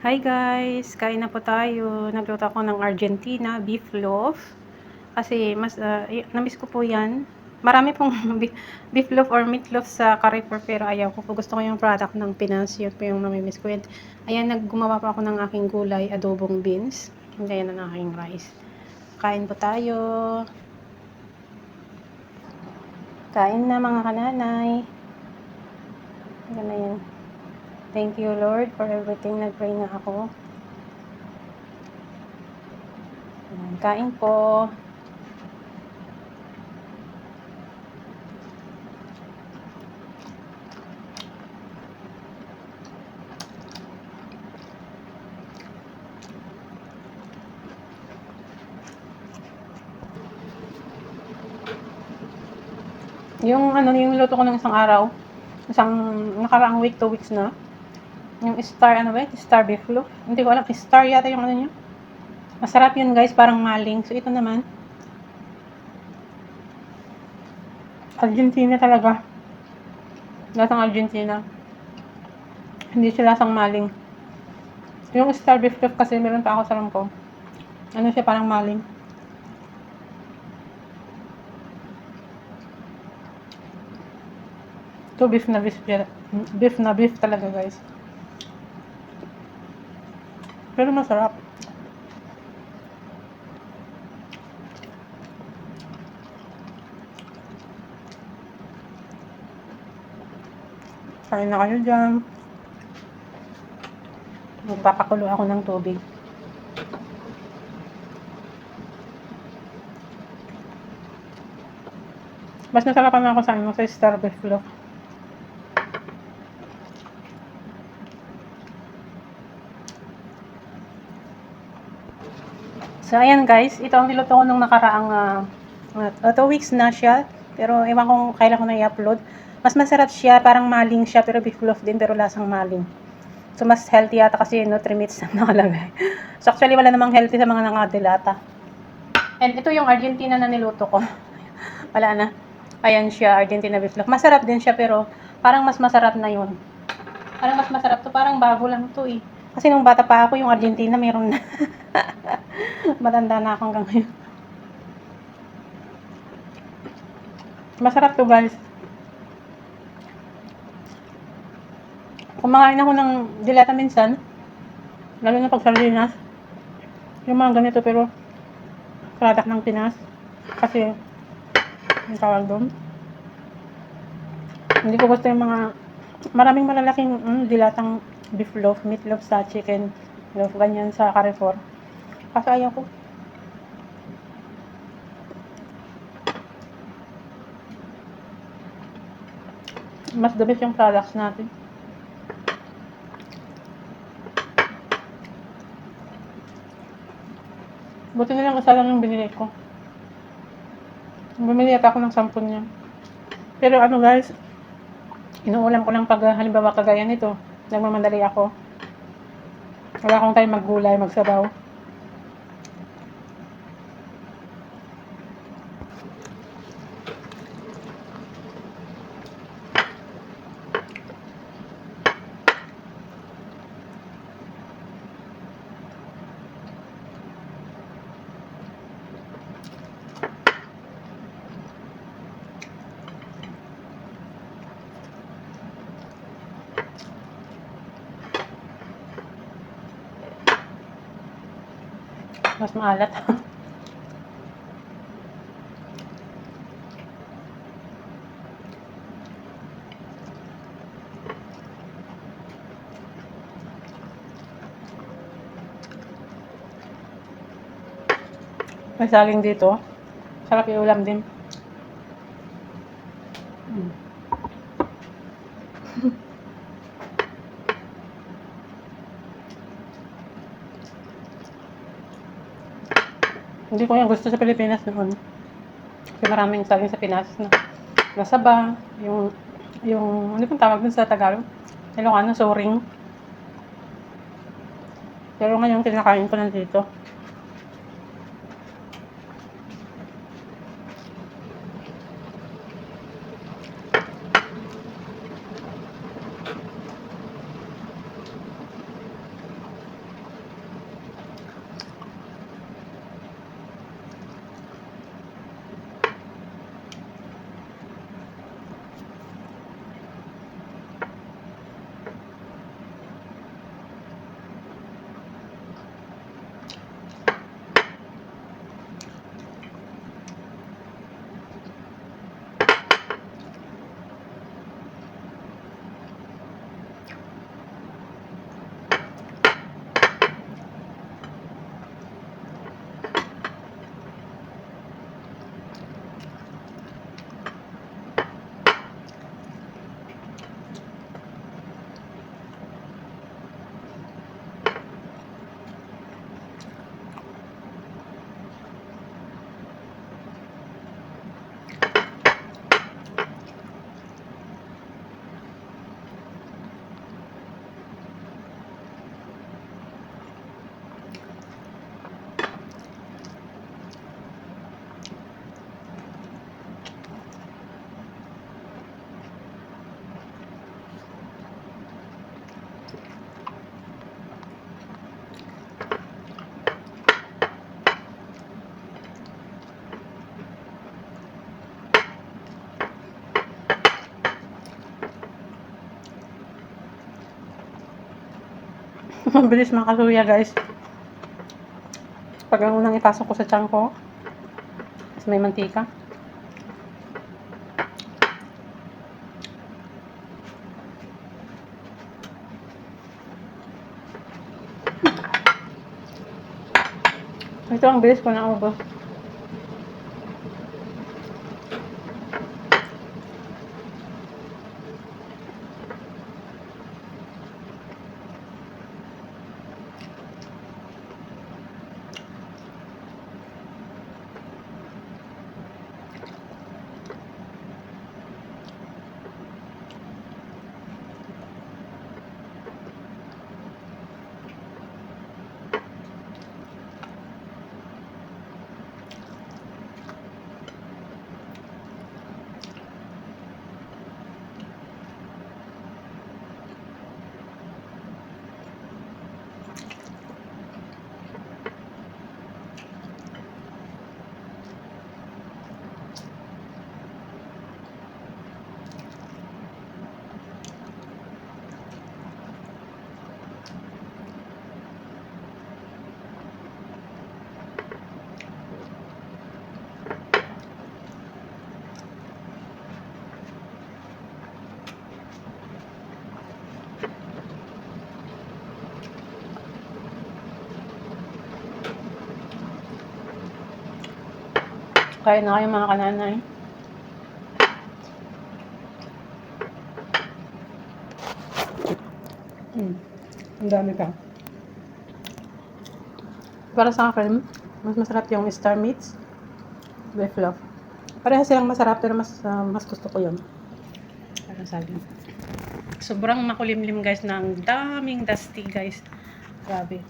Hi guys! Kain na po tayo. Nagluto ako ng Argentina beef loaf. Kasi na-miss ko po yan. Marami pong beef loaf or meatloaf sa Carrefour pero ayaw ko po. Gusto ko yung product ng Pinas. Yun po yung nami-miss ko. Ayan, gumawa pa ako ng aking gulay, adobong beans. Kaya na ng aking rice. Kain po tayo. Kain na mga kananay. Yan na yan. Thank you Lord for everything. Nag-pray na ako. Kain po. Yung luto ko ng isang araw, isang nakaraang week, 2 weeks na. Yung star beef loaf. Hindi ko alam, star yata yung ano niya. Masarap yun guys, parang maling. So ito naman, Argentina talaga. Lasang Argentina. Hindi siya lasang maling. Yung star beef loaf kasi meron pa ako sa room ko. Ano siya, parang maling. Ito beef na beef. Beef na beef talaga guys. Pero masarap. Kain na kayo dyan. Magpapakulo ako ng tubig. Mas nasarapan ako sa star beef loaf. So, ayan guys, ito ang niluto ko nung nakaraang 2 weeks na siya. Pero ewan kung kailan ko na i-upload. Mas masarap siya, parang maling siya, pero beef loaf din, pero lasang maling. So, mas healthy yata kasi Nutri-Mits na nakalagay. So, actually, wala namang healthy sa mga nangadilata. And ito yung Argentina na niluto ko. Wala na. Ayan siya, Argentina beef loaf. Masarap din siya, pero parang mas masarap na yun. Parang mas masarap to, parang bago lang to eh. Kasi nung bata pa ako, yung Argentina meron na. Matanda na ako hanggang ngayon. Masarap to guys. Kumakain ako ng dilata minsan. Lalo na pag sardinas. Yung mga ganito pero product ng Pinas. Kasi yung tawag doon. Hindi ko gusto yung mga maraming malalaking dilatang beef loaf, meatloaf sa chicken loaf, ganyan sa Carrefour. Kasi ayaw ko. Mas the best yung products natin. Buti na lang isa lang yung binili ko. Bumili ata ako ng 10 niya. Pero ano guys, inuulam ko lang pag halimbawa kagaya nito, nagmamadali ako. Wala akong time maggulay, magsabaw. Mas maalat. May saging dito. Sarap iulam din. Hindi ko yung gusto sa Pilipinas noon. Kasi maraming saging sa Pinas na nasaba, yung ano pong tawag dun sa Tagalog? Ilocano, soring. Pero ngayon kinakain ko na dito. Mabilis makasuya guys. Pag ang unang ipasok ko sa tiyan ko, tapos may mantika. Ito ang bilis ko na ubos. Kain na kayo mga kananay. Ang dami pa. Para sa akin, mas masarap yung Star Meats with love. Pareha silang masarap pero mas gusto ko yun. Para sa akin. Sobrang makulimlim guys, ng daming dusty guys. Grabe.